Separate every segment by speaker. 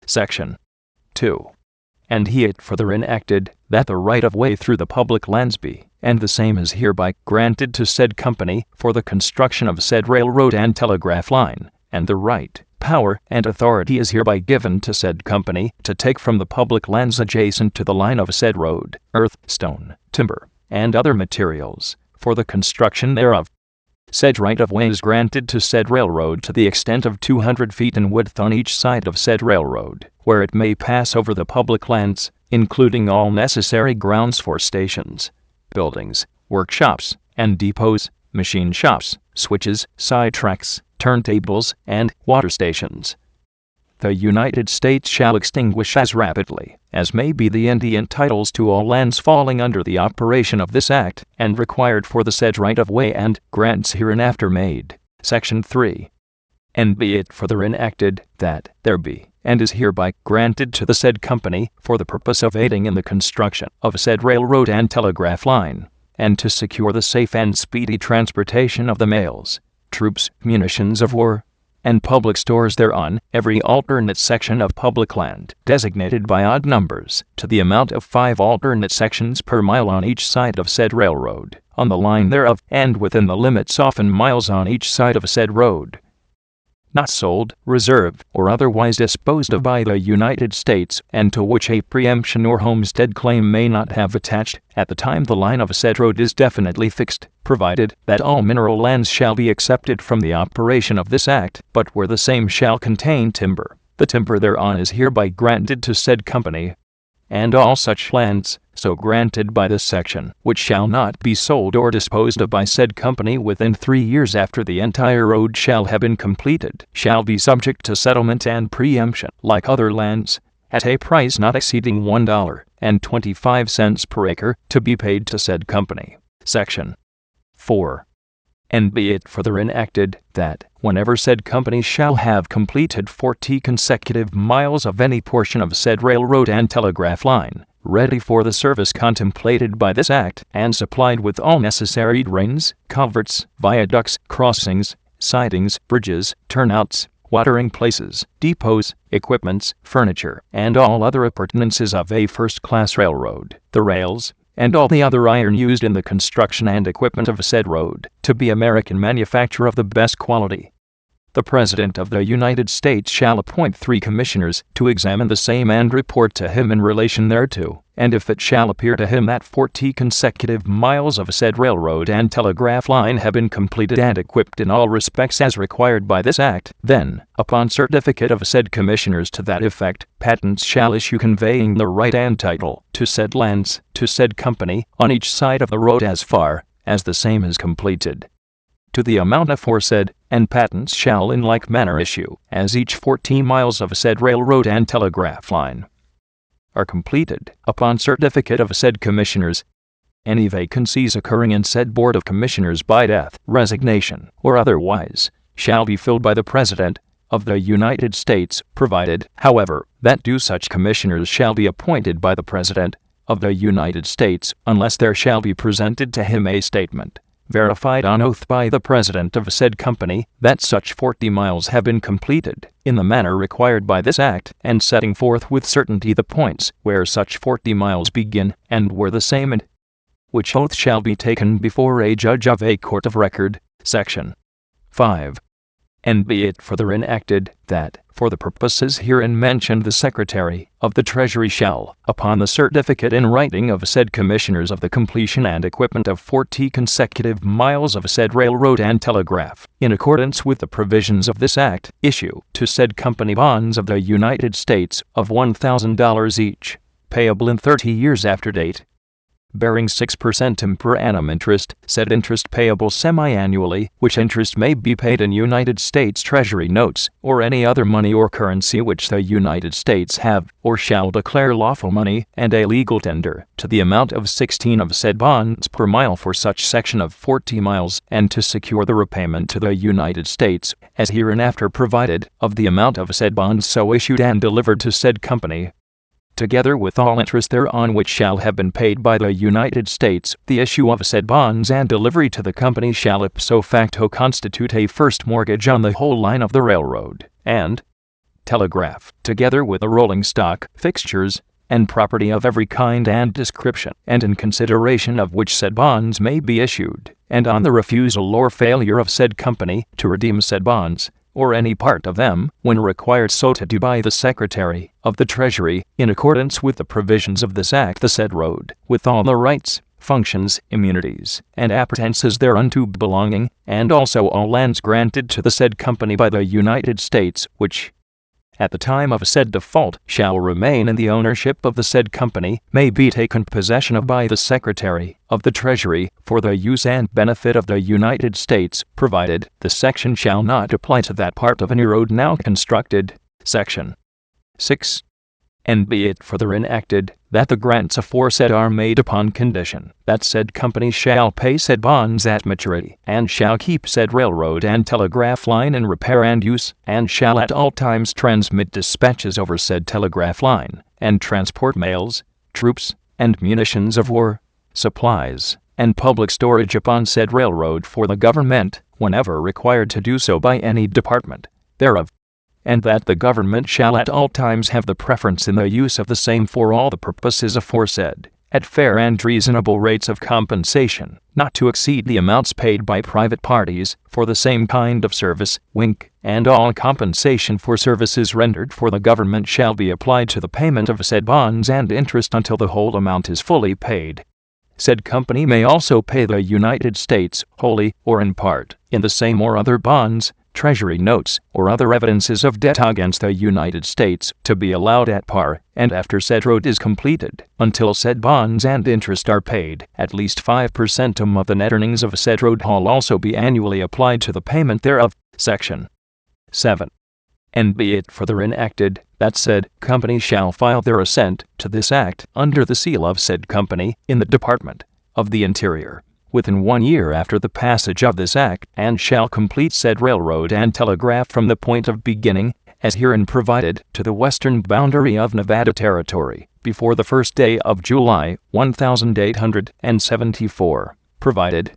Speaker 1: Section 2. And he it further enacted, that the right-of-way through the public lands be, and the same is hereby granted to said company for the construction of said railroad and telegraph line, and the right, power, and authority is hereby given to said company to take from the public lands adjacent to the line of said road, earth, stone, timber, and other materials, for the construction thereof. Said right-of-way is granted to said railroad to the extent of 200 feet in width on each side of said railroad, where it may pass over the public lands, including all necessary grounds for stations, buildings, workshops, and depots, machine shops, switches, side tracks, turntables, and water stations. The United States shall extinguish as rapidly as may be the Indian titles to all lands falling under the operation of this act and required for the said right-of-way and grants hereinafter made. Section 3. And be it further enacted that there be and is hereby granted to the said company for the purpose of aiding in the construction of said railroad and telegraph line, and to secure the safe and speedy transportation of the mails, troops, munitions of war, and public stores thereon, every alternate section of public land, designated by odd numbers, to the amount of 5 alternate sections per mile on each side of said railroad, on the line thereof, and within the limits often miles on each side of said road. Not sold, reserved, or otherwise disposed of by the United States, and to which a preemption or homestead claim may not have attached, at the time the line of said road is definitely fixed, provided that all mineral lands shall be excepted from the operation of this act, but where the same shall contain timber, the timber thereon is hereby granted to said company, and all such lands, so granted by this section, which shall not be sold or disposed of by said company within 3 years after the entire road shall have been completed, shall be subject to settlement and preemption, like other lands, at a price not exceeding $1.25 per acre, to be paid to said company. Section 4. And be it further enacted that, whenever said company shall have completed 40 consecutive miles of any portion of said railroad and telegraph line, ready for the service contemplated by this act, and supplied with all necessary drains, culverts, viaducts, crossings, sidings, bridges, turnouts, watering places, depots, equipments, furniture, and all other appurtenances of a first-class railroad, the rails, and all the other iron used in the construction and equipment of said road, to be American manufacture of the best quality. The President of the United States shall appoint 3 commissioners to examine the same and report to him in relation thereto, and if it shall appear to him that 40 consecutive miles of said railroad and telegraph line have been completed and equipped in all respects as required by this act, then, upon certificate of said commissioners to that effect, patents shall issue conveying the right and title to said lands, to said company, on each side of the road as far as the same is completed, to the amount aforesaid, and patents shall in like manner issue, as each 14 miles of said railroad and telegraph line are completed, upon certificate of said commissioners. Any vacancies occurring in said Board of Commissioners by death, resignation, or otherwise, shall be filled by the President of the United States, provided, however, that such commissioners shall be appointed by the President of the United States, unless there shall be presented to him a statement, verified on oath by the President of said company, that such 40 miles have been completed, in the manner required by this act, and setting forth with certainty the points where such 40 miles begin, and where the same end, which oath shall be taken before a judge of a court of record. Section 5. And be it further enacted that, for the purposes herein mentioned, the Secretary of the Treasury shall, upon the certificate in writing of said commissioners of the completion and equipment of 40 consecutive miles of said railroad and telegraph, in accordance with the provisions of this act, issue to said company bonds of the United States of $1,000 each, payable in 30 years after date, bearing 6% per annum interest, said interest payable semi-annually, which interest may be paid in United States Treasury notes, or any other money or currency which the United States have, or shall declare lawful money, and a legal tender, to the amount of 16 of said bonds per mile for such section of 40 miles, and to secure the repayment to the United States, as hereinafter provided, of the amount of said bonds so issued and delivered to said company, together with all interest thereon which shall have been paid by the United States. The issue of said bonds and delivery to the company shall ipso facto constitute a first mortgage on the whole line of the railroad, and telegraph, together with the rolling stock, fixtures, and property of every kind and description, and in consideration of which said bonds may be issued, and on the refusal or failure of said company to redeem said bonds, or any part of them, when required so to do by the Secretary of the Treasury, in accordance with the provisions of this act, the said road, with all the rights, functions, immunities, and appetences thereunto belonging, and also all lands granted to the said company by the United States, which, at the time of said default, shall remain in the ownership of the said company, may be taken possession of by the Secretary of the Treasury for the use and benefit of the United States, provided the section shall not apply to that part of any road now constructed. Section 6. And be it further enacted, that the grants aforesaid are made upon condition that said company shall pay said bonds at maturity, and shall keep said railroad and telegraph line in repair and use, and shall at all times transmit dispatches over said telegraph line, and transport mails, troops, and munitions of war, supplies, and public storage upon said railroad for the government, whenever required to do so by any department thereof, and that the government shall at all times have the preference in the use of the same for all the purposes aforesaid, at fair and reasonable rates of compensation, not to exceed the amounts paid by private parties for the same kind of service, wink, and all compensation for services rendered for the government shall be applied to the payment of said bonds and interest until the whole amount is fully paid. Said company may also pay the United States, wholly or in part, in the same or other bonds, Treasury notes, or other evidences of debt against the United States, to be allowed at par, and after said road is completed, until said bonds and interest are paid, at least 5% of the net earnings of said road shall also be annually applied to the payment thereof. Section 7. And be it further enacted, that said company shall file their assent to this act under the seal of said company in the Department of the Interior within 1 year after the passage of this act, and shall complete said railroad and telegraph from the point of beginning, as herein provided, to the western boundary of Nevada Territory, before the 1st day of July, 1874, provided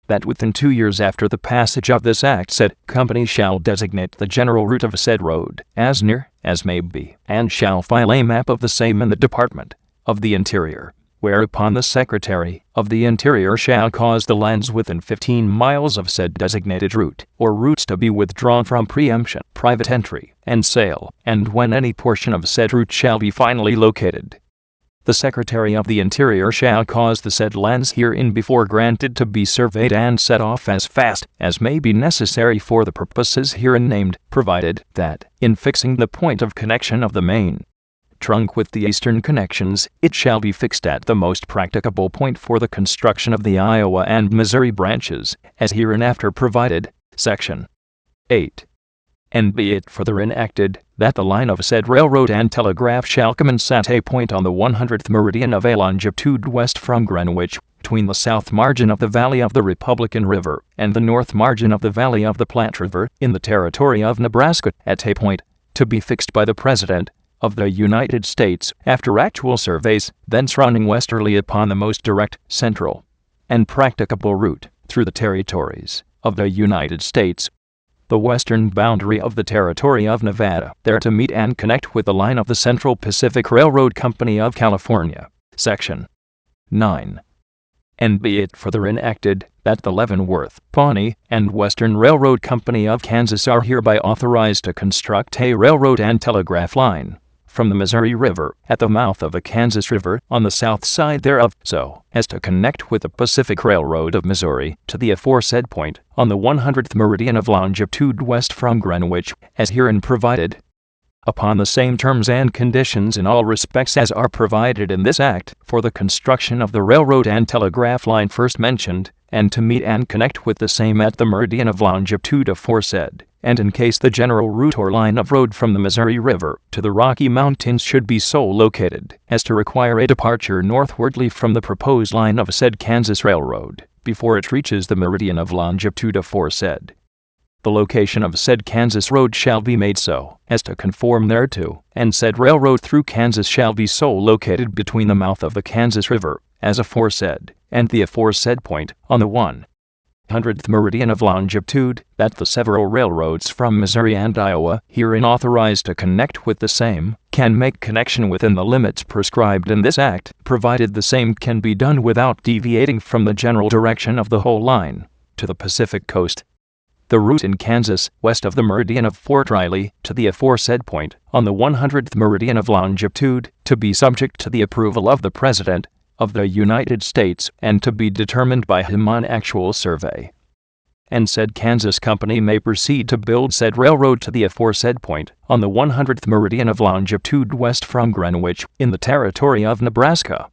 Speaker 1: that within 2 years after the passage of this act said company shall designate the general route of said road, as near as may be, and shall file a map of the same in the Department of the Interior, whereupon the Secretary of the Interior shall cause the lands within 15 miles of said designated route, or routes to be withdrawn from preemption, private entry, and sale, and when any portion of said route shall be finally located, the Secretary of the Interior shall cause the said lands herein before granted to be surveyed and set off as fast as may be necessary for the purposes herein named, provided that, in fixing the point of connection of the main trunk with the eastern connections, it shall be fixed at the most practicable point for the construction of the Iowa and Missouri branches, as hereinafter provided. Section 8. And be it further enacted, that the line of said railroad and telegraph shall commence at a point on the 100th meridian of a longitude west from Greenwich, between the south margin of the valley of the Republican River and the north margin of the valley of the Platte River, in the territory of Nebraska, at a point to be fixed by the President of the United States, after actual surveys, thence running westerly upon the most direct, central, and practicable route through the territories of the United States, the western boundary of the territory of Nevada, there to meet and connect with the line of the Central Pacific Railroad Company of California. Section 9. And be it further enacted, that the Leavenworth, Pawnee, and Western Railroad Company of Kansas are hereby authorized to construct a railroad and telegraph line from the Missouri River, at the mouth of the Kansas River, on the south side thereof, so as to connect with the Pacific Railroad of Missouri, to the aforesaid point, on the 100th meridian of longitude west from Greenwich, as herein provided, upon the same terms and conditions in all respects as are provided in this act, for the construction of the railroad and telegraph line first mentioned, and to meet and connect with the same at the meridian of longitude aforesaid, and in case the general route or line of road from the Missouri River to the Rocky Mountains should be so located as to require a departure northwardly from the proposed line of said Kansas Railroad, before it reaches the meridian of longitude aforesaid, the location of said Kansas road shall be made so as to conform thereto, and said railroad through Kansas shall be so located between the mouth of the Kansas River, as aforesaid, and the aforesaid point, on the 1 100th meridian of longitude, that the several railroads from Missouri and Iowa, herein authorized to connect with the same, can make connection within the limits prescribed in this act, provided the same can be done without deviating from the general direction of the whole line, to the Pacific coast. The route in Kansas, west of the meridian of Fort Riley, to the aforesaid point, on the 100th meridian of longitude, to be subject to the approval of the President of the United States, and to be determined by him on actual survey. And said Kansas Company may proceed to build said railroad to the aforesaid point, on the 100th meridian of longitude west from Greenwich, in the territory of Nebraska.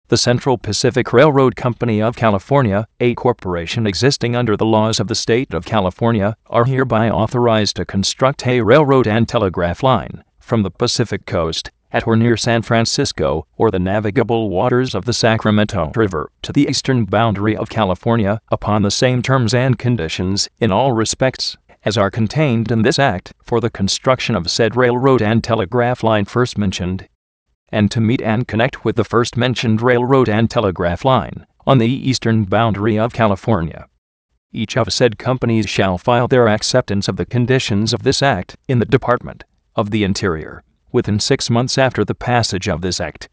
Speaker 1: The Central Pacific Railroad Company of California, a corporation existing under the laws of the state of California, are hereby authorized to construct a railroad and telegraph line from the Pacific coast, at or near San Francisco, or the navigable waters of the Sacramento River, to the eastern boundary of California, upon the same terms and conditions, in all respects, as are contained in this act, for the construction of said railroad and telegraph line first mentioned, and to meet and connect with the first mentioned railroad and telegraph line, on the eastern boundary of California. Each of said companies shall file their acceptance of the conditions of this act in the Department of the Interior, within 6 months after the passage of this act.